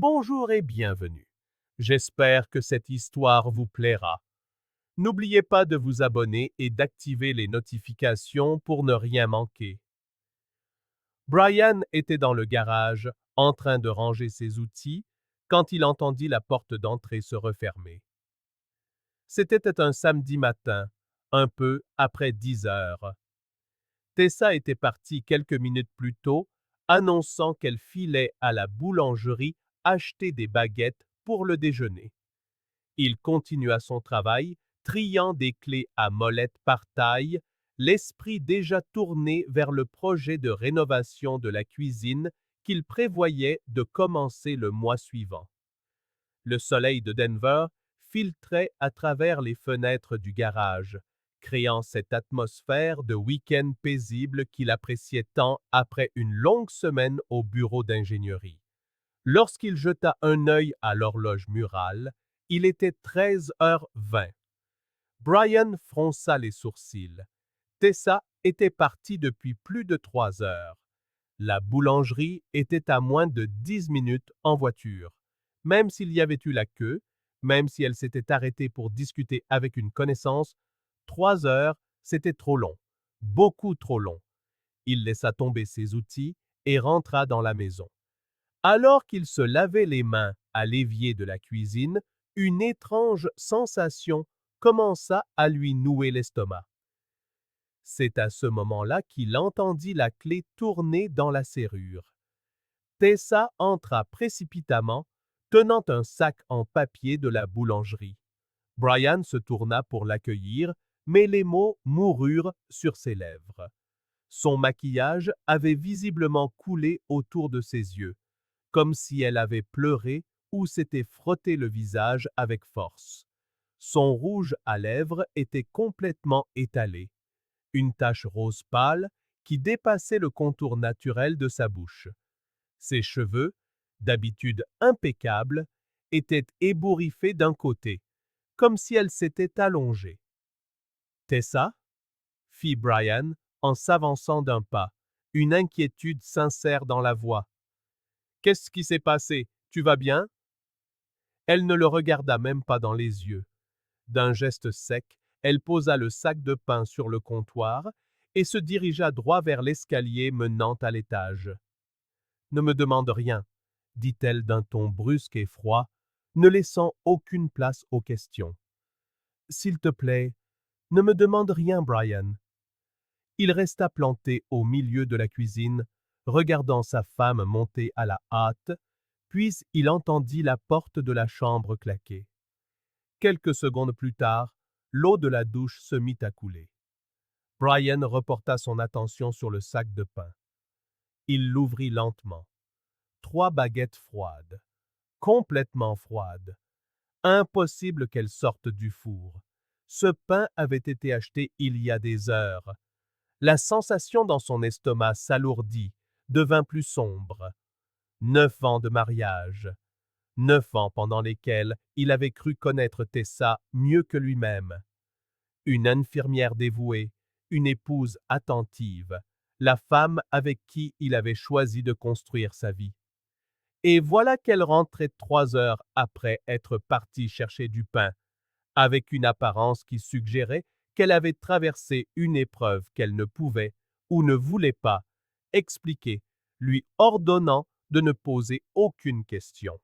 Bonjour et bienvenue. J'espère que cette histoire vous plaira. N'oubliez pas de vous abonner et d'activer les notifications pour ne rien manquer. Brian était dans le garage, en train de ranger ses outils, quand il entendit la porte d'entrée se refermer. C'était un samedi matin, un peu après 10 heures. Tessa était partie quelques minutes plus tôt, annonçant qu'elle filait à la boulangerie acheter des baguettes pour le déjeuner. Il continua son travail, triant des clés à molette par taille, l'esprit déjà tourné vers le projet de rénovation de la cuisine qu'il prévoyait de commencer le mois suivant. Le soleil de Denver filtrait à travers les fenêtres du garage, créant cette atmosphère de week-end paisible qu'il appréciait tant après une longue semaine au bureau d'ingénierie. Lorsqu'il jeta un œil à l'horloge murale, il était 13h20. Brian fronça les sourcils. Tessa était partie depuis plus de 3 heures. La boulangerie était à moins de 10 minutes en voiture. Même s'il y avait eu la queue, même si elle s'était arrêtée pour discuter avec une connaissance, 3 heures, c'était trop long. Beaucoup trop long. Il laissa tomber ses outils et rentra dans la maison. Alors qu'il se lavait les mains à l'évier de la cuisine, une étrange sensation commença à lui nouer l'estomac. C'est à ce moment-là qu'il entendit la clé tourner dans la serrure. Tessa entra précipitamment, tenant un sac en papier de la boulangerie. Brian se tourna pour l'accueillir, mais les mots moururent sur ses lèvres. Son maquillage avait visiblement coulé autour de ses yeux, comme si elle avait pleuré ou s'était frotté le visage avec force. Son rouge à lèvres était complètement étalé, une tache rose pâle qui dépassait le contour naturel de sa bouche. Ses cheveux, d'habitude impeccables, étaient ébouriffés d'un côté, comme si elle s'était allongée. Tessa, fit Brian en s'avançant d'un pas, une inquiétude sincère dans la voix. Qu'est-ce qui s'est passé? Tu vas bien? Elle ne le regarda même pas dans les yeux. D'un geste sec, elle posa le sac de pain sur le comptoir et se dirigea droit vers l'escalier menant à l'étage. Ne me demande rien, dit-elle d'un ton brusque et froid, ne laissant aucune place aux questions. S'il te plaît, ne me demande rien, Brian. Il resta planté au milieu de la cuisine, regardant sa femme monter à la hâte, puis il entendit la porte de la chambre claquer. Quelques secondes plus tard, l'eau de la douche se mit à couler. Brian reporta son attention sur le sac de pain. Il l'ouvrit lentement. 3 baguettes froides, complètement froides. Impossible qu'elles sortent du four. Ce pain avait été acheté il y a des heures. La sensation dans son estomac s'alourdit, devint plus sombre. 9 ans de mariage. 9 ans pendant lesquels il avait cru connaître Tessa mieux que lui-même. Une infirmière dévouée, une épouse attentive, la femme avec qui il avait choisi de construire sa vie. Et voilà qu'elle rentrait 3 heures après être partie chercher du pain, avec une apparence qui suggérait qu'elle avait traversé une épreuve qu'elle ne pouvait ou ne voulait pas expliquer, lui ordonnant de ne poser aucune question.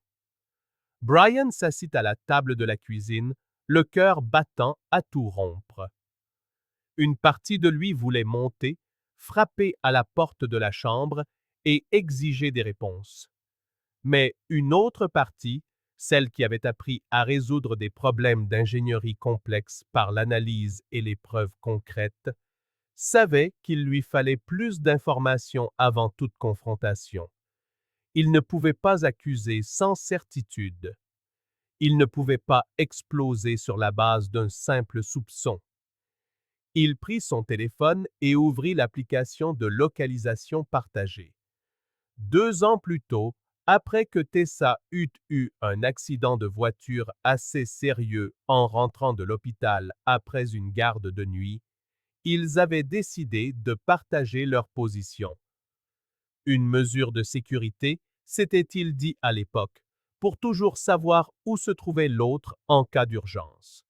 Brian s'assit à la table de la cuisine, le cœur battant à tout rompre. Une partie de lui voulait monter, frapper à la porte de la chambre et exiger des réponses. Mais une autre partie, celle qui avait appris à résoudre des problèmes d'ingénierie complexes par l'analyse et les preuves concrètes, savait qu'il lui fallait plus d'informations avant toute confrontation. Il ne pouvait pas accuser sans certitude. Il ne pouvait pas exploser sur la base d'un simple soupçon. Il prit son téléphone et ouvrit l'application de localisation partagée. 2 ans plus tôt, après que Tessa eut eu un accident de voiture assez sérieux en rentrant de l'hôpital après une garde de nuit, ils avaient décidé de partager leur position. Une mesure de sécurité, s'était-il dit à l'époque, pour toujours savoir où se trouvait l'autre en cas d'urgence.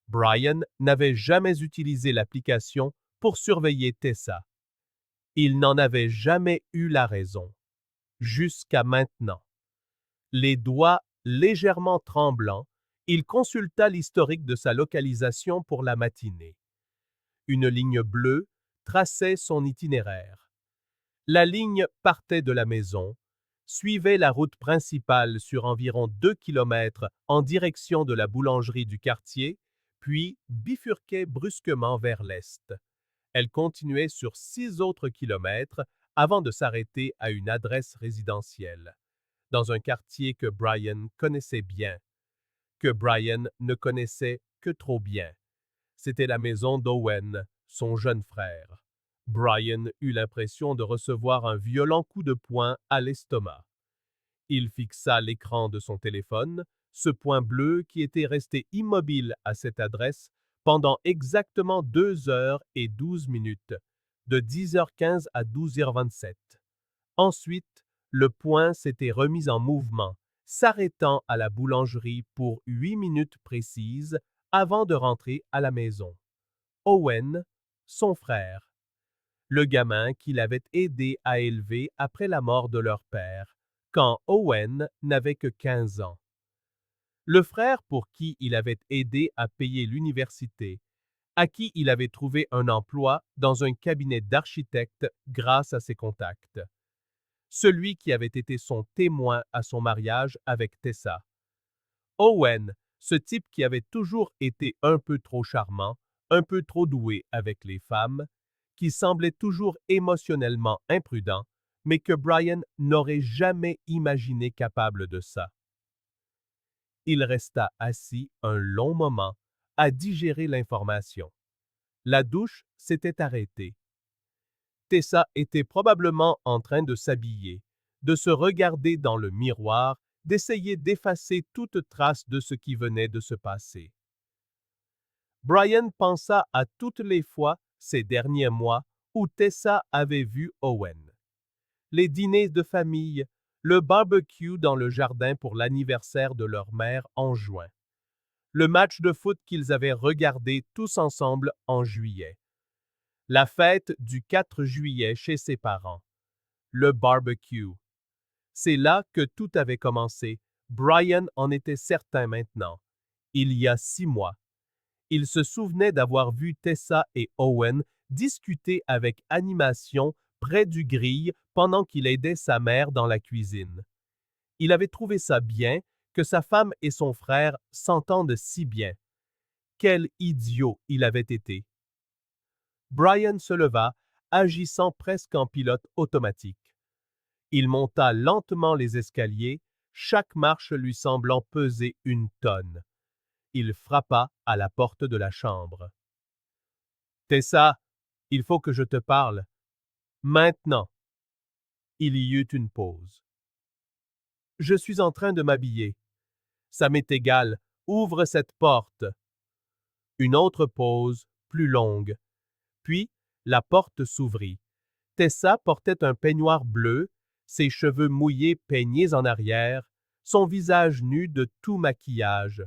Brian n'avait jamais utilisé l'application pour surveiller Tessa. Il n'en avait jamais eu la raison, jusqu'à maintenant. Les doigts légèrement tremblants, il consulta l'historique de sa localisation pour la matinée. Une ligne bleue traçait son itinéraire. La ligne partait de la maison, suivait la route principale sur environ 2 kilomètres en direction de la boulangerie du quartier, puis bifurquait brusquement vers l'est. Elle continuait sur 6 autres kilomètres avant de s'arrêter à une adresse résidentielle, dans un quartier que Brian connaissait bien, que Brian ne connaissait que trop bien. C'était la maison d'Owen, son jeune frère. Brian eut l'impression de recevoir un violent coup de poing à l'estomac. Il fixa l'écran de son téléphone, ce point bleu qui était resté immobile à cette adresse pendant exactement 2 heures et 12 minutes, de 10h15 à 12h27. Ensuite, le point s'était remis en mouvement, s'arrêtant à la boulangerie pour 8 minutes précises avant de rentrer à la maison. Owen, son frère, le gamin qu'il avait aidé à élever après la mort de leur père, quand Owen n'avait que 15 ans. Le frère pour qui il avait aidé à payer l'université, à qui il avait trouvé un emploi dans un cabinet d'architecte grâce à ses contacts. Celui qui avait été son témoin à son mariage avec Tessa. Owen, ce type qui avait toujours été un peu trop charmant, un peu trop doué avec les femmes, qui semblait toujours émotionnellement imprudent, mais que Brian n'aurait jamais imaginé capable de ça. Il resta assis un long moment à digérer l'information. La douche s'était arrêtée. Tessa était probablement en train de s'habiller, de se regarder dans le miroir, d'essayer d'effacer toute trace de ce qui venait de se passer. Brian pensa à toutes les fois, ces derniers mois, où Tessa avait vu Owen. Les dîners de famille, le barbecue dans le jardin pour l'anniversaire de leur mère en juin, le match de foot qu'ils avaient regardé tous ensemble en juillet, la fête du 4 juillet chez ses parents, le barbecue. C'est là que tout avait commencé. Brian en était certain maintenant. Il y a 6 mois. Il se souvenait d'avoir vu Tessa et Owen discuter avec animation près du grill pendant qu'il aidait sa mère dans la cuisine. Il avait trouvé ça bien que sa femme et son frère s'entendent si bien. Quel idiot il avait été. Brian se leva, agissant presque en pilote automatique. Il monta lentement les escaliers, chaque marche lui semblant peser une tonne. Il frappa à la porte de la chambre. « Tessa, il faut que je te parle. Maintenant. » Il y eut une pause. « Je suis en train de m'habiller. Ça m'est égal. Ouvre cette porte. » Une autre pause, plus longue. Puis, la porte s'ouvrit. Tessa portait un peignoir bleu, ses cheveux mouillés peignés en arrière, son visage nu de tout maquillage.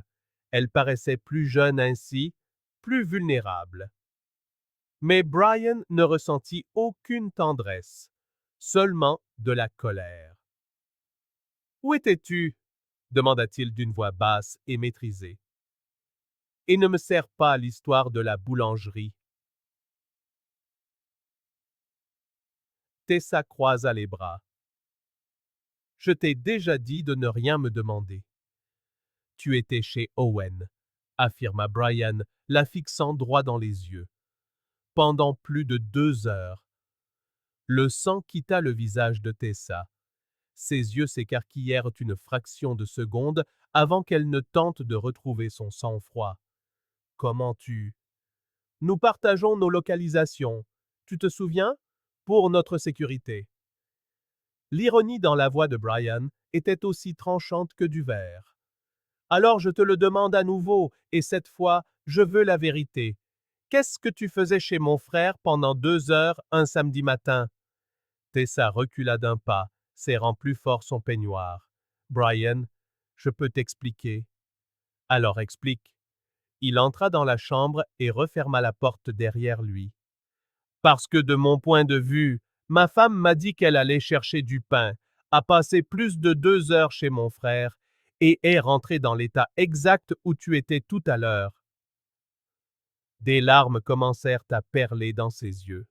Elle paraissait plus jeune ainsi, plus vulnérable. Mais Brian ne ressentit aucune tendresse, seulement de la colère. « Où étais-tu » demanda-t-il d'une voix basse et maîtrisée. « Et ne me sers pas l'histoire de la boulangerie. » Tessa croisa les bras. « Je t'ai déjà dit de ne rien me demander. »« Tu étais chez Owen, » affirma Brian, la fixant droit dans les yeux. Pendant plus de 2 heures. Le sang quitta le visage de Tessa. Ses yeux s'écarquillèrent une fraction de seconde avant qu'elle ne tente de retrouver son sang-froid. « Comment tu… » « Nous partageons nos localisations. Tu te souviens? Pour notre sécurité. » L'ironie dans la voix de Brian était aussi tranchante que du verre. « Alors je te le demande à nouveau, et cette fois, je veux la vérité. Qu'est-ce que tu faisais chez mon frère pendant 2 heures un samedi matin? » Tessa recula d'un pas, serrant plus fort son peignoir. Brian, je peux t'expliquer. Alors explique. Il entra dans la chambre et referma la porte derrière lui. Parce que de mon point de vue, ma femme m'a dit qu'elle allait chercher du pain, a passé plus de 2 heures chez mon frère et est rentrée dans l'état exact où tu étais tout à l'heure. Des larmes commencèrent à perler dans ses yeux.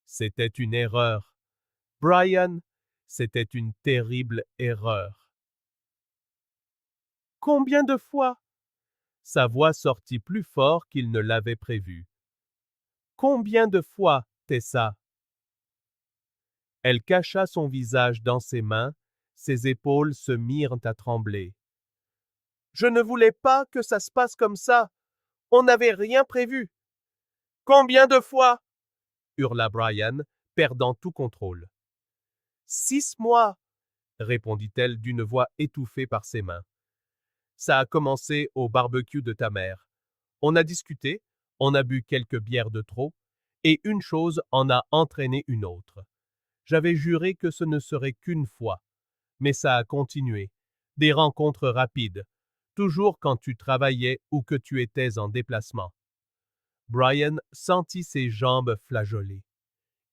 C'était une erreur. Brian, c'était une terrible erreur. Combien de fois? Sa voix sortit plus fort qu'il ne l'avait prévu. Combien de fois, Tessa? Elle cacha son visage dans ses mains, ses épaules se mirent à trembler. Je ne voulais pas que ça se passe comme ça. On n'avait rien prévu. Combien de fois? Hurla Brian, perdant tout contrôle. 6 mois, répondit-elle d'une voix étouffée par ses mains. Ça a commencé au barbecue de ta mère. On a discuté, on a bu quelques bières de trop, et une chose en a entraîné une autre. J'avais juré que ce ne serait qu'une fois, mais ça a continué. Des rencontres rapides, toujours quand tu travaillais ou que tu étais en déplacement. Brian sentit ses jambes flageoler.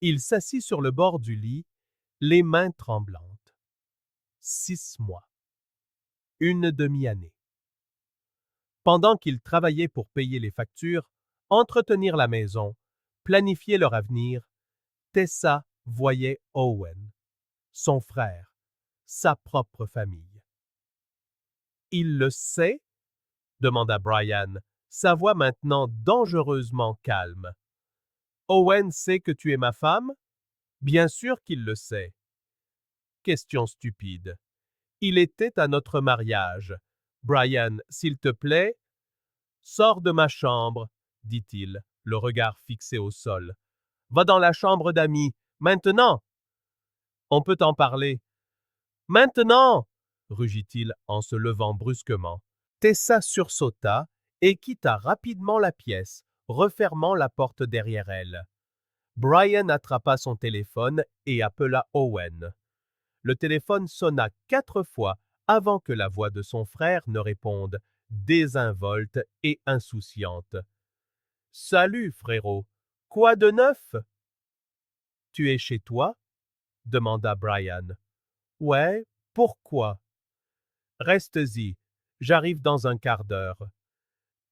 Il s'assit sur le bord du lit, les mains tremblantes. 6 mois. Une demi-année. Pendant qu'ils travaillaient pour payer les factures, entretenir la maison, planifier leur avenir, Tessa voyait Owen, son frère, sa propre famille. Il le sait? Demanda Brian, sa voix maintenant dangereusement calme. Owen sait que tu es ma femme? Bien sûr qu'il le sait. Question stupide. Il était à notre mariage. Brian, s'il te plaît, sors de ma chambre, dit-il, le regard fixé au sol. Va dans la chambre d'amis, maintenant. On peut en parler. Maintenant, rugit-il en se levant brusquement. Tessa sursauta et quitta rapidement la pièce, refermant la porte derrière elle. Brian attrapa son téléphone et appela Owen. Le téléphone sonna 4 fois avant que la voix de son frère ne réponde, désinvolte et insouciante. « Salut, frérot. Quoi de neuf? »« Tu es chez toi? » demanda Brian. « Ouais, pourquoi? »« Reste-y. J'arrive dans un quart d'heure. »«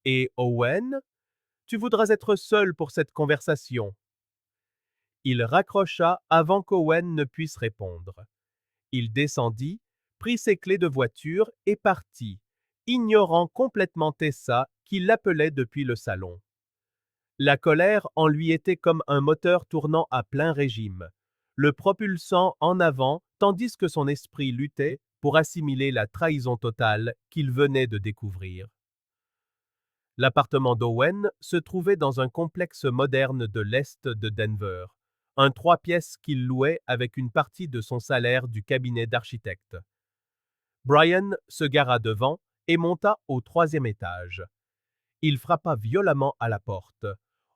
Et Owen? Tu voudras être seul pour cette conversation. » Il raccrocha avant qu'Owen ne puisse répondre. Il descendit, prit ses clés de voiture et partit, ignorant complètement Tessa qui l'appelait depuis le salon. La colère en lui était comme un moteur tournant à plein régime, le propulsant en avant tandis que son esprit luttait pour assimiler la trahison totale qu'il venait de découvrir. L'appartement d'Owen se trouvait dans un complexe moderne de l'est de Denver, un 3 pièces qu'il louait avec une partie de son salaire du cabinet d'architecte. Brian se gara devant et monta au 3e étage. Il frappa violemment à la porte.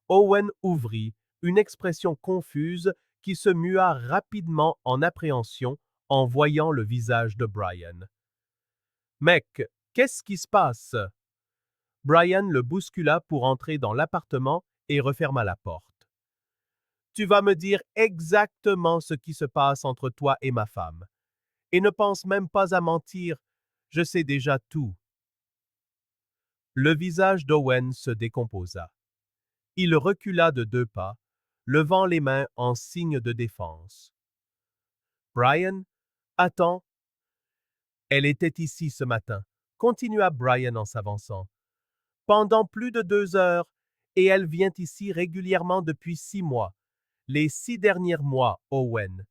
Owen ouvrit, une expression confuse qui se mua rapidement en appréhension en voyant le visage de Brian. « Mec, qu'est-ce qui se passe? » Brian le bouscula pour entrer dans l'appartement et referma la porte. « Tu vas me dire exactement ce qui se passe entre toi et ma femme. Et ne pense même pas à mentir, je sais déjà tout. » Le visage d'Owen se décomposa. Il recula de 2 pas, levant les mains en signe de défense. « Brian, attends. » « Elle était ici ce matin, » continua Brian en s'avançant. « Pendant plus de 2 heures, et elle vient ici régulièrement depuis 6 mois. Les 6 derniers mois, Owen.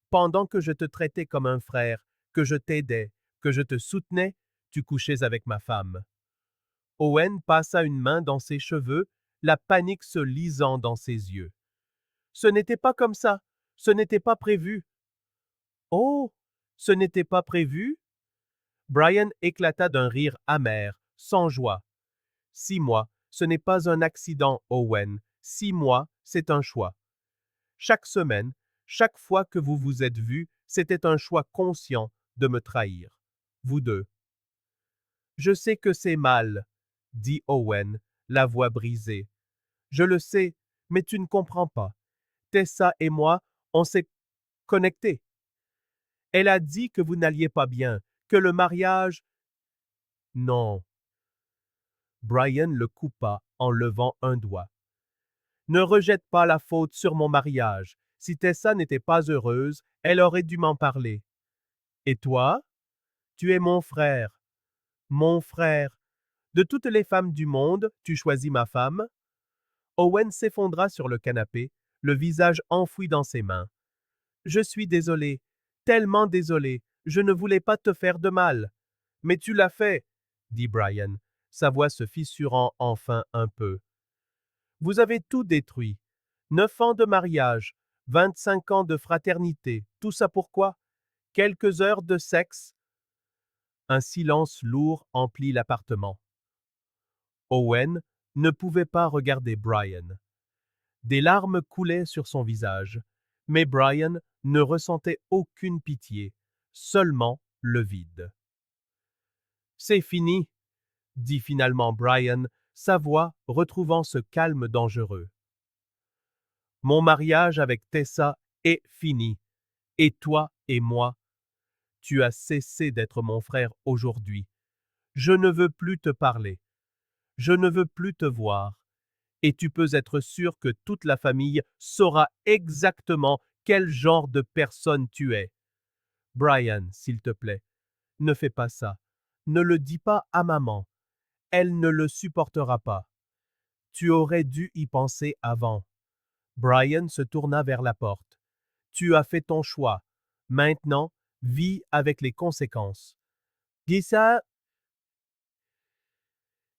Pendant que je te traitais comme un frère, que je t'aidais, que je te soutenais, tu couchais avec ma femme. » Owen passa une main dans ses cheveux, la panique se lisant dans ses yeux. « Ce n'était pas comme ça, ce n'était pas prévu. »« Oh, ce n'était pas prévu? » Brian éclata d'un rire amer, sans joie. « 6 mois, ce n'est pas un accident, Owen. 6 mois, c'est un choix. Chaque semaine, chaque fois que vous vous êtes vus, c'était un choix conscient, de me trahir. Vous deux. Je sais que c'est mal, dit Owen, la voix brisée. Je le sais, mais tu ne comprends pas. Tessa et moi, on s'est connectés. Elle a dit que vous n'alliez pas bien, que le mariage... Non. Brian le coupa en levant un doigt. Ne rejette pas la faute sur mon mariage. Si Tessa n'était pas heureuse, elle aurait dû m'en parler. Et toi? Tu es mon frère. Mon frère. De toutes les femmes du monde, tu choisis ma femme? Owen s'effondra sur le canapé, le visage enfoui dans ses mains. Je suis désolé, tellement désolé, je ne voulais pas te faire de mal. Mais tu l'as fait, dit Brian, sa voix se fissurant enfin un peu. Vous avez tout détruit. 9 ans de mariage, 25 ans de fraternité, tout ça pourquoi? Quelques heures de sexe? Un silence lourd emplit l'appartement. Owen ne pouvait pas regarder Brian. Des larmes coulaient sur son visage, mais Brian ne ressentait aucune pitié, seulement le vide. C'est fini, dit finalement Brian, sa voix retrouvant ce calme dangereux. Mon mariage avec Tessa est fini, et toi et moi, tu as cessé d'être mon frère aujourd'hui. Je ne veux plus te parler, je ne veux plus te voir, et tu peux être sûr que toute la famille saura exactement quel genre de personne tu es. Brian, s'il te plaît, ne fais pas ça. Ne le dis pas à maman. Elle ne le supportera pas. Tu aurais dû y penser avant. Brian se tourna vers la porte. Tu as fait ton choix. Maintenant, vis avec les conséquences. Dis ça.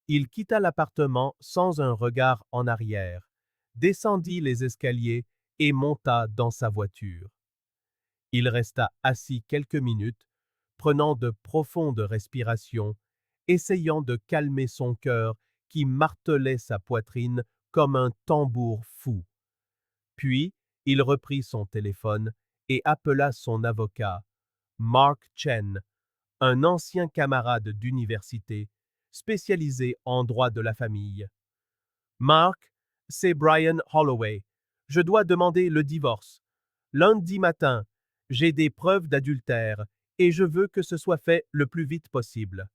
Il quitta l'appartement sans un regard en arrière, descendit les escaliers et monta dans sa voiture. Il resta assis quelques minutes, prenant de profondes respirations, essayant de calmer son cœur qui martelait sa poitrine comme un tambour fou. Puis, il reprit son téléphone et appela son avocat, Mark Chen, un ancien camarade d'université, spécialisé en droit de la famille. Mark, c'est Brian Holloway. Je dois demander le divorce. Lundi matin, j'ai des preuves d'adultère et je veux que ce soit fait le plus vite possible.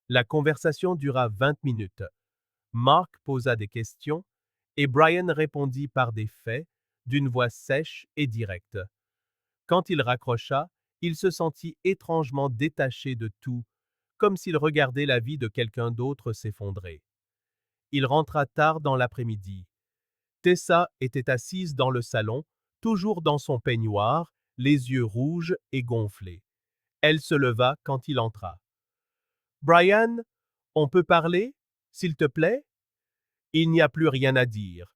La conversation dura 20 minutes. Mark posa des questions et Brian répondit par des faits, d'une voix sèche et directe. Quand il raccrocha, il se sentit étrangement détaché de tout, comme s'il regardait la vie de quelqu'un d'autre s'effondrer. Il rentra tard dans l'après-midi. Tessa était assise dans le salon, toujours dans son peignoir, les yeux rouges et gonflés. Elle se leva quand il entra. Brian, on peut parler, s'il te plaît? Il n'y a plus rien à dire,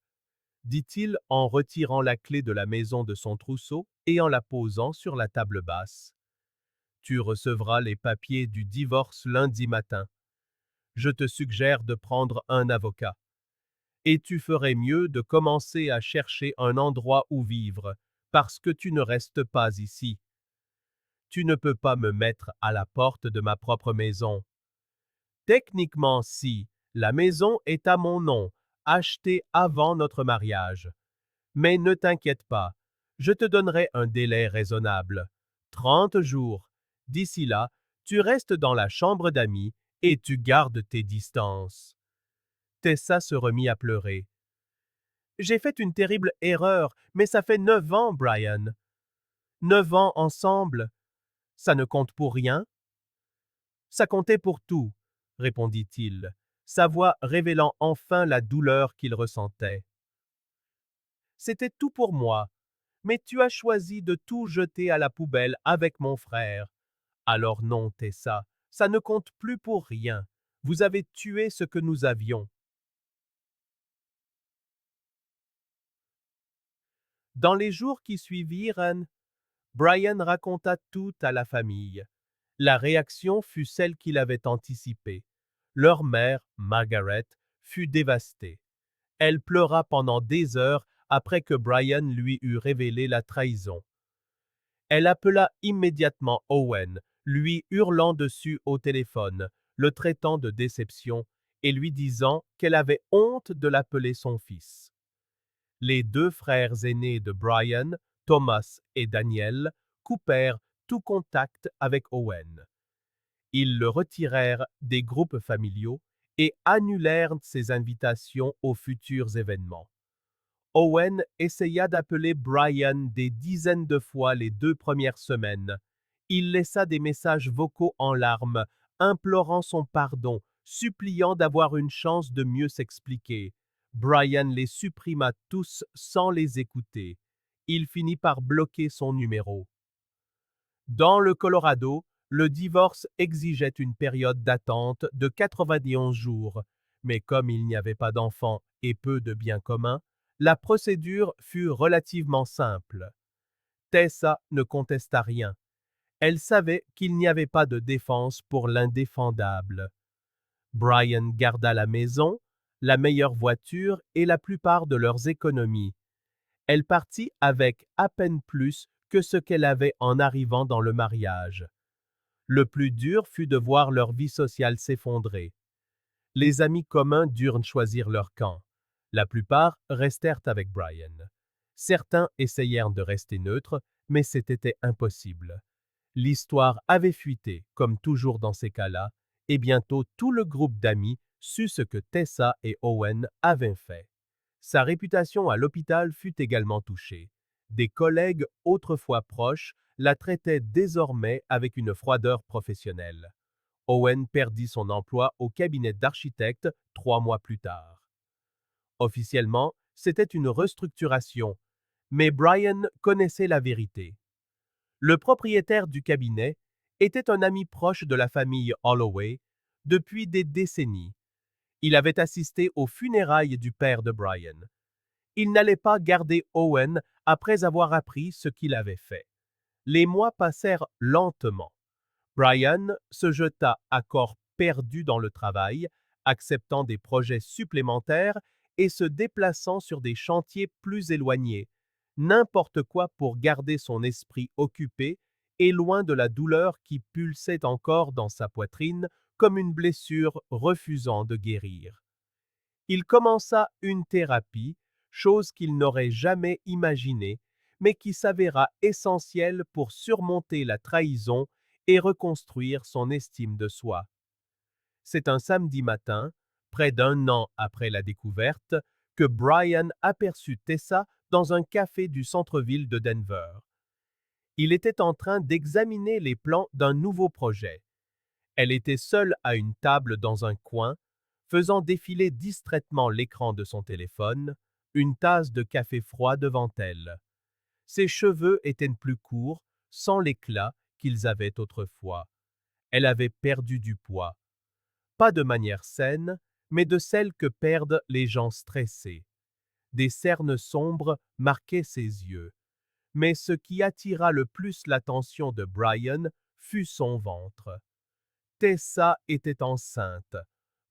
dit-il en retirant la clé de la maison de son trousseau et en la posant sur la table basse. Tu recevras les papiers du divorce lundi matin. Je te suggère de prendre un avocat. Et tu ferais mieux de commencer à chercher un endroit où vivre, parce que tu ne restes pas ici. Tu ne peux pas me mettre à la porte de ma propre maison. Techniquement, si, la maison est à mon nom, achetée avant notre mariage. Mais ne t'inquiète pas, je te donnerai un délai raisonnable. 30 jours. D'ici là, tu restes dans la chambre d'amis et tu gardes tes distances. Tessa se remit à pleurer. J'ai fait une terrible erreur, mais ça fait 9 ans, Brian. 9 ans ensemble. Ça ne compte pour rien? Ça comptait pour tout, répondit-il, sa voix révélant enfin la douleur qu'il ressentait. C'était tout pour moi, mais tu as choisi de tout jeter à la poubelle avec mon frère. Alors non, Tessa, ça ne compte plus pour rien. Vous avez tué ce que nous avions. Dans les jours qui suivirent, Brian raconta tout à la famille. La réaction fut celle qu'il avait anticipée. Leur mère, Margaret, fut dévastée. Elle pleura pendant des heures après que Brian lui eut révélé la trahison. Elle appela immédiatement Owen, lui hurlant dessus au téléphone, le traitant de déception et lui disant qu'elle avait honte de l'appeler son fils. Les deux frères aînés de Brian, Thomas et Daniel, coupèrent tout contact avec Owen. Ils le retirèrent des groupes familiaux et annulèrent ses invitations aux futurs événements. Owen essaya d'appeler Brian des dizaines de fois les 2 premières semaines. Il laissa des messages vocaux en larmes, implorant son pardon, suppliant d'avoir une chance de mieux s'expliquer. Brian les supprima tous sans les écouter. Il finit par bloquer son numéro. Dans le Colorado, le divorce exigeait une période d'attente de 91 jours, mais comme il n'y avait pas d'enfants et peu de biens communs, la procédure fut relativement simple. Tessa ne contesta rien. Elle savait qu'il n'y avait pas de défense pour l'indéfendable. Brian garda la maison, la meilleure voiture et la plupart de leurs économies. Elle partit avec à peine plus que ce qu'elle avait en arrivant dans le mariage. Le plus dur fut de voir leur vie sociale s'effondrer. Les amis communs durent choisir leur camp. La plupart restèrent avec Brian. Certains essayèrent de rester neutres, mais c'était impossible. L'histoire avait fuité, comme toujours dans ces cas-là, et bientôt tout le groupe d'amis sut ce que Tessa et Owen avaient fait. Sa réputation à l'hôpital fut également touchée. Des collègues autrefois proches la traitaient désormais avec une froideur professionnelle. Owen perdit son emploi au cabinet d'architecte 3 mois plus tard. Officiellement, c'était une restructuration, mais Brian connaissait la vérité. Le propriétaire du cabinet était un ami proche de la famille Holloway depuis des décennies. Il avait assisté aux funérailles du père de Brian. Il n'allait pas garder Owen après avoir appris ce qu'il avait fait. Les mois passèrent lentement. Brian se jeta à corps perdu dans le travail, acceptant des projets supplémentaires et se déplaçant sur des chantiers plus éloignés, n'importe quoi pour garder son esprit occupé et loin de la douleur qui pulsait encore dans sa poitrine comme une blessure refusant de guérir. Il commença une thérapie, chose qu'il n'aurait jamais imaginée, mais qui s'avéra essentielle pour surmonter la trahison et reconstruire son estime de soi. C'est un samedi matin, près d'1 an après la découverte, que Brian aperçut Tessa dans un café du centre-ville de Denver. Il était en train d'examiner les plans d'un nouveau projet. Elle était seule à une table dans un coin, faisant défiler distraitement l'écran de son téléphone, une tasse de café froid devant elle. Ses cheveux étaient plus courts, sans l'éclat qu'ils avaient autrefois. Elle avait perdu du poids. Pas de manière saine, mais de celle que perdent les gens stressés. Des cernes sombres marquaient ses yeux. Mais ce qui attira le plus l'attention de Brian fut son ventre. Tessa était enceinte,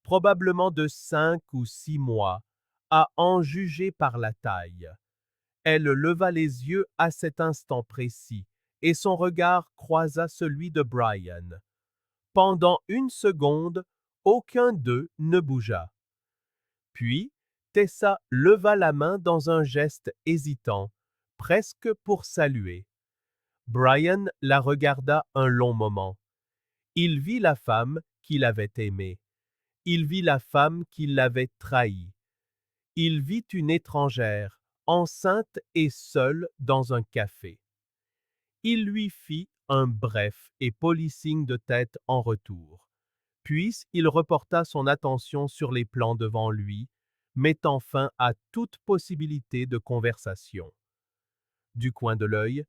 probablement de 5 ou 6 mois, à en juger par la taille. Elle leva les yeux à cet instant précis, et son regard croisa celui de Brian. Pendant une seconde, aucun d'eux ne bougea. Puis, Tessa leva la main dans un geste hésitant, presque pour saluer. Brian la regarda un long moment. Il vit la femme qu'il avait aimée. Il vit la femme qui l'avait trahi. Il vit une étrangère, enceinte et seule dans un café. Il lui fit un bref et poli signe de tête en retour. Puis il reporta son attention sur les plans devant lui, mettant fin à toute possibilité de conversation. Du coin de l'œil,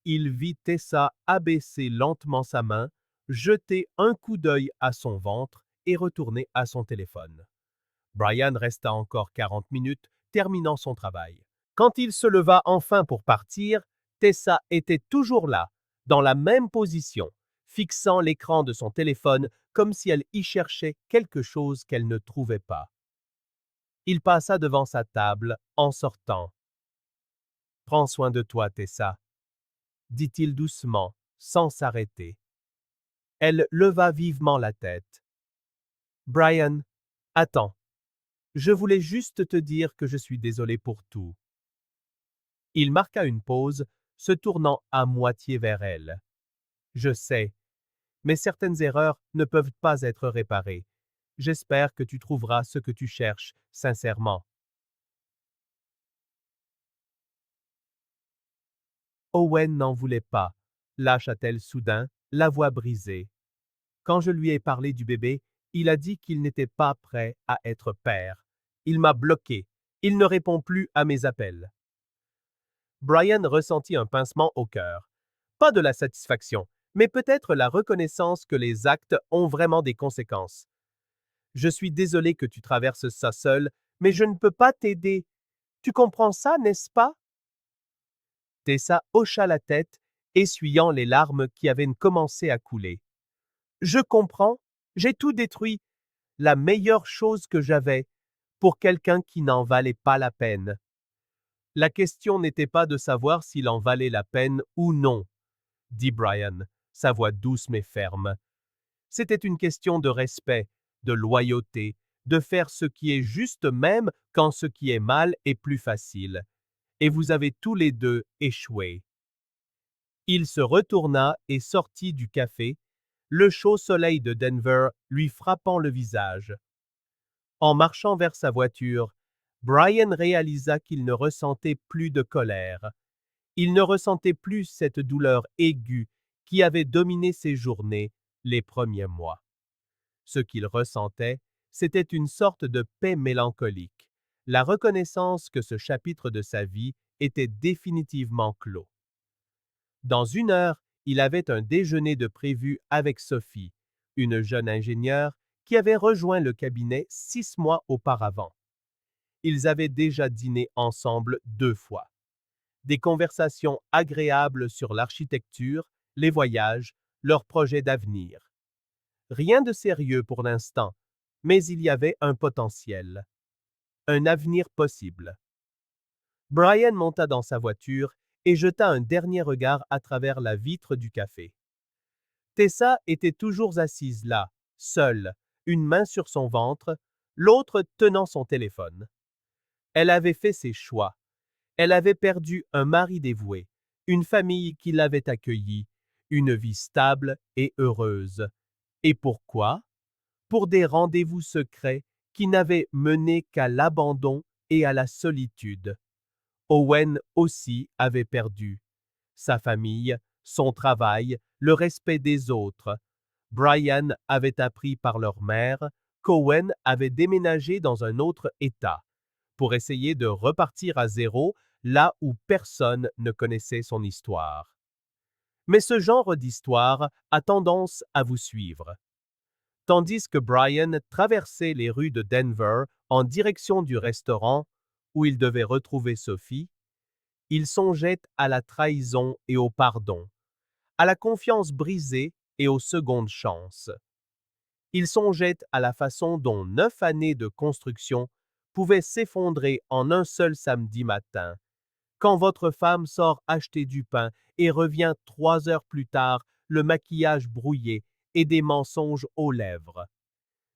il vit Tessa abaisser lentement sa main, jeter un coup d'œil à son ventre et retourner à son téléphone. Brian resta encore 40 minutes, terminant son travail. Quand il se leva enfin pour partir, Tessa était toujours là, dans la même position, fixant l'écran de son téléphone comme si elle y cherchait quelque chose qu'elle ne trouvait pas. Il passa devant sa table en sortant. « Prends soin de toi, Tessa. dit-il doucement, sans s'arrêter. Elle leva vivement la tête. Brian, attends. Je voulais juste te dire que je suis désolé pour tout. Il marqua une pause, se tournant à moitié vers elle. Je sais, mais certaines erreurs ne peuvent pas être réparées. J'espère que tu trouveras ce que tu cherches, sincèrement. Owen n'en voulait pas, lâcha-t-elle soudain, la voix brisée. Quand je lui ai parlé du bébé, il a dit qu'il n'était pas prêt à être père. Il m'a bloqué. Il ne répond plus à mes appels. Brian ressentit un pincement au cœur. Pas de la satisfaction, mais peut-être la reconnaissance que les actes ont vraiment des conséquences. Je suis désolé que tu traverses ça seul, mais je ne peux pas t'aider. Tu comprends ça, n'est-ce pas? Tessa hocha la tête, essuyant les larmes qui avaient commencé à couler. Je comprends, j'ai tout détruit, la meilleure chose que j'avais, pour quelqu'un qui n'en valait pas la peine. La question n'était pas de savoir s'il en valait la peine ou non, dit Brian, sa voix douce mais ferme. C'était une question de respect, de loyauté, de faire ce qui est juste même quand ce qui est mal est plus facile. Et vous avez tous les deux échoué. Il se retourna et sortit du café, le chaud soleil de Denver lui frappant le visage. En marchant vers sa voiture, Brian réalisa qu'il ne ressentait plus de colère. Il ne ressentait plus cette douleur aiguë qui avait dominé ses journées les premiers mois. Ce qu'il ressentait, c'était une sorte de paix mélancolique, la reconnaissance que ce chapitre de sa vie était définitivement clos. Dans 1 heure, il avait un déjeuner de prévu avec Sophie, une jeune ingénieure qui avait rejoint le cabinet 6 mois auparavant. Ils avaient déjà dîné ensemble 2 fois. Des conversations agréables sur l'architecture, les voyages, leurs projets d'avenir. Rien de sérieux pour l'instant, mais il y avait un potentiel, un avenir possible. Brian monta dans sa voiture et jeta un dernier regard à travers la vitre du café. Tessa était toujours assise là, seule, une main sur son ventre, l'autre tenant son téléphone. Elle avait fait ses choix. Elle avait perdu un mari dévoué, une famille qui l'avait accueillie, une vie stable et heureuse. Et pourquoi? Pour des rendez-vous secrets qui n'avaient mené qu'à l'abandon et à la solitude. Owen aussi avait perdu. Sa famille, son travail, le respect des autres. Brian avait appris par leur mère qu'Owen avait déménagé dans un autre État pour essayer de repartir à zéro là où personne ne connaissait son histoire. Mais ce genre d'histoire a tendance à vous suivre. Tandis que Brian traversait les rues de Denver en direction du restaurant où il devait retrouver Sophie, il songeait à la trahison et au pardon, à la confiance brisée et aux secondes chances. Il songeait à la façon dont 9 années de construction pouvaient s'effondrer en un seul samedi matin, quand votre femme sort acheter du pain et revient 3 heures plus tard, le maquillage brouillé et des mensonges aux lèvres.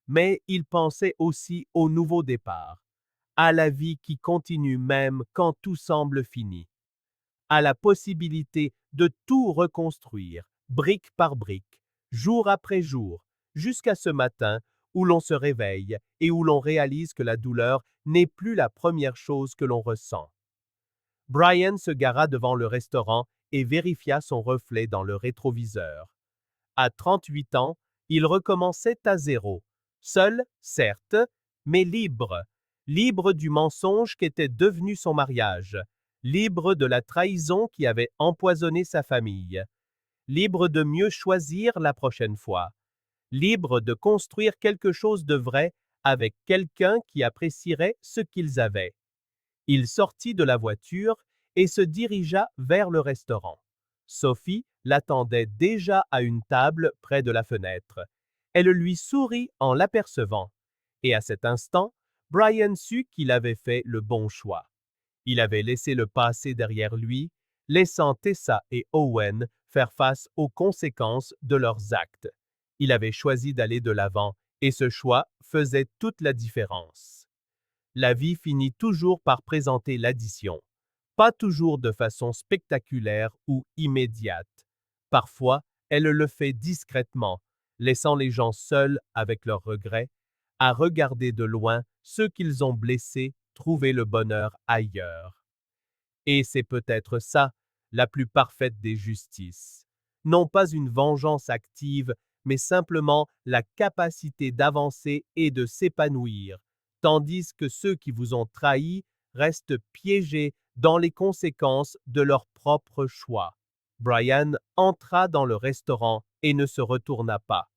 Mais il pensait aussi au nouveau départ, à la vie qui continue même quand tout semble fini, à la possibilité de tout reconstruire, brique par brique, jour après jour, jusqu'à ce matin où l'on se réveille et où l'on réalise que la douleur n'est plus la première chose que l'on ressent. Brian se gara devant le restaurant et vérifia son reflet dans le rétroviseur. À 38 ans, il recommençait à zéro, seul, certes, mais libre, libre du mensonge qu'était devenu son mariage, libre de la trahison qui avait empoisonné sa famille, libre de mieux choisir la prochaine fois, libre de construire quelque chose de vrai avec quelqu'un qui apprécierait ce qu'ils avaient. Il sortit de la voiture et se dirigea vers le restaurant. Sophie l'attendait déjà à une table près de la fenêtre. Elle lui sourit en l'apercevant. Et à cet instant, Brian sut qu'il avait fait le bon choix. Il avait laissé le passé derrière lui, laissant Tessa et Owen faire face aux conséquences de leurs actes. Il avait choisi d'aller de l'avant, et ce choix faisait toute la différence. La vie finit toujours par présenter l'addition, pas toujours de façon spectaculaire ou immédiate. Parfois, elle le fait discrètement, laissant les gens seuls avec leurs regrets, à regarder de loin ceux qu'ils ont blessés trouver le bonheur ailleurs. Et c'est peut-être ça, la plus parfaite des justices. Non pas une vengeance active, mais simplement la capacité d'avancer et de s'épanouir, tandis que ceux qui vous ont trahi restent piégés dans les conséquences de leur propre choix. Brian entra dans le restaurant et ne se retourna pas.